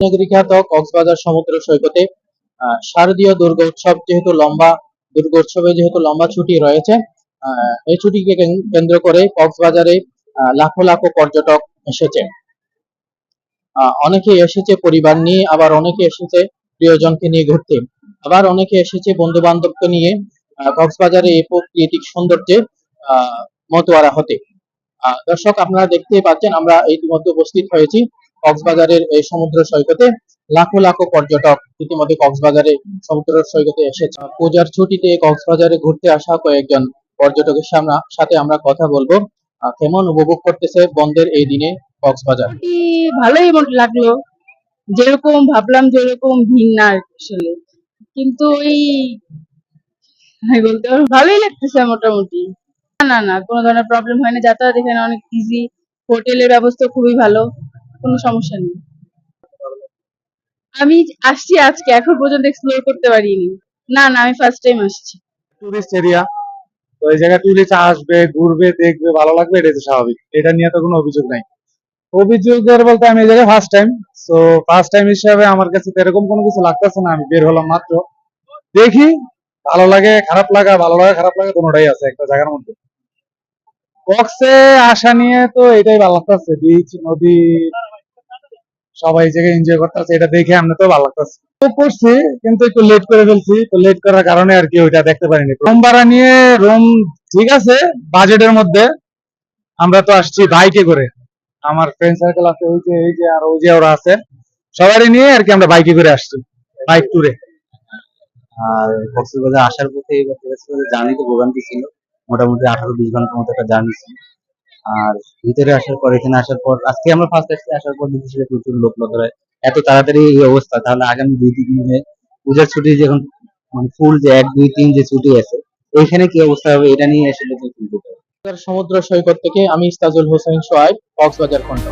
নগরী খ্যাত কক্সবাজার সমুদ্র সৈকতে শারদীয় দুর্গোৎসবে যেহেতু লম্বা ছুটি রয়েছে, এই ছুটিকে কেন্দ্র করে কক্সবাজারে লাখো লাখো পর্যটক এসেছে। অনেকে এসেছে পরিবার নিয়ে, আবার অনেকে এসেছে প্রিয়জনকে নিয়ে ঘুরতে, আবার অনেকে এসেছে বন্ধু বান্ধবকে নিয়ে কক্সবাজারে এই প্রাকৃতিক সৌন্দর্যে মতোয়ারা হতে। দর্শক, আপনারা দেখতেই পাচ্ছেন আমরা ইতিমধ্যে উপস্থিত হয়েছি কক্সবাজারের এই সমুদ্র সৈকতে। লাখো লাখো পর্যটক ইতিমধ্যে কক্সবাজারে সমুদ্র সৈকতে এসেছে। পূজার ছুটিতে কক্সবাজারে ঘুরতে আসা কয়েকজন পর্যটকের সাথে আমরা কথা বলবো। কেমন উপভোগ করতেছে বন্ধের এই দিনে কক্সবাজার? ভালোই লাগলো, যেরকম ভাবলাম যেরকম ভিড় না আসলে, কিন্তু ওই বলতে ভালোই লাগতেছে মোটামুটি। না না না, কোনো ধরনের প্রবলেম হয়নি, যাতায়াত এখানে অনেক ইজি, হোটেলের ব্যবস্থা খুবই ভালো, কোনো সমস্যা নেই। আমি আসছি আজকে, এখন পর্যন্ত এক্সপ্লোর করতে পারিনি। না না, আমি ফার্স্ট টাইম আসছি। টুরিস্ট এরিয়া, তো এই জায়গায় টুরিস্ট আসবে, ঘুরবে, দেখবে, ভালো লাগবে, এটাই তো স্বাভাবিক। এটা নিয়ে তো কোনো অভিযোগ নাই। অভিযোগের বলতে আমি এই জায়গায় ফার্স্ট টাইম, তো ফার্স্ট টাইম হিসাবে আমার কাছে তো এরকম কোনো কিছু লাগতেছে না। আমি বের হলাম মাত্র, দেখি ভালো লাগে খারাপ লাগা, ভালো লাগা খারাপ লাগা কোনোটাই আছে একটা জায়গার মধ্যে। কক্সে আসা নিয়ে তো এটাই ভালো লাগতেছে, বিচ, নদী, সবাই এই জায়গায় এনজয় করতেছে, এটা দেখে আমরা তো ভালো লাগতেছে। তো করছি, কিন্তু একটু লেট করে ফেলছি, তো লেট করার কারণে আর কি ওইটা দেখতে পারিনি। রুম ভাড়া নিয়ে রুম ঠিক আছে বাজেটের মধ্যে। আমরা তো আসছি বাইকে করে, আমার ফ্রেন্ড সার্কেল আছে, এই যে আর ওই যে ওরা আছে, সবারই নিয়ে আর কি আমরা বাইকে করে আসছি, বাইক ট্যুরে। আর কক্সবাজার আসার পথে এবার জার্নি তো ভোগান্তি ছিল, মোটামুটি 18-20 ঘন্টার মতো একটা জার্নি ছিল। আর ভিতরে আসার পর, এখানে আসার পর, আজকে আমরা ফার্স্ট আসছি, আসার পর দেখছি প্রচুর লোক লতরায়। এত তাড়াতাড়ি এই অবস্থা, তাহলে আগামী 2-3 দিনে পূজার ছুটি যখন মানে ফুল যে 1-2-3 যে ছুটি আছে, এইখানে কি অবস্থা হবে এটা নিয়ে আসলে চিন্তিত। সমুদ্র সৈকত থেকে আমি ইস্তাজুল হোসেন সোহাইব, কক্সবাজার খন্ড।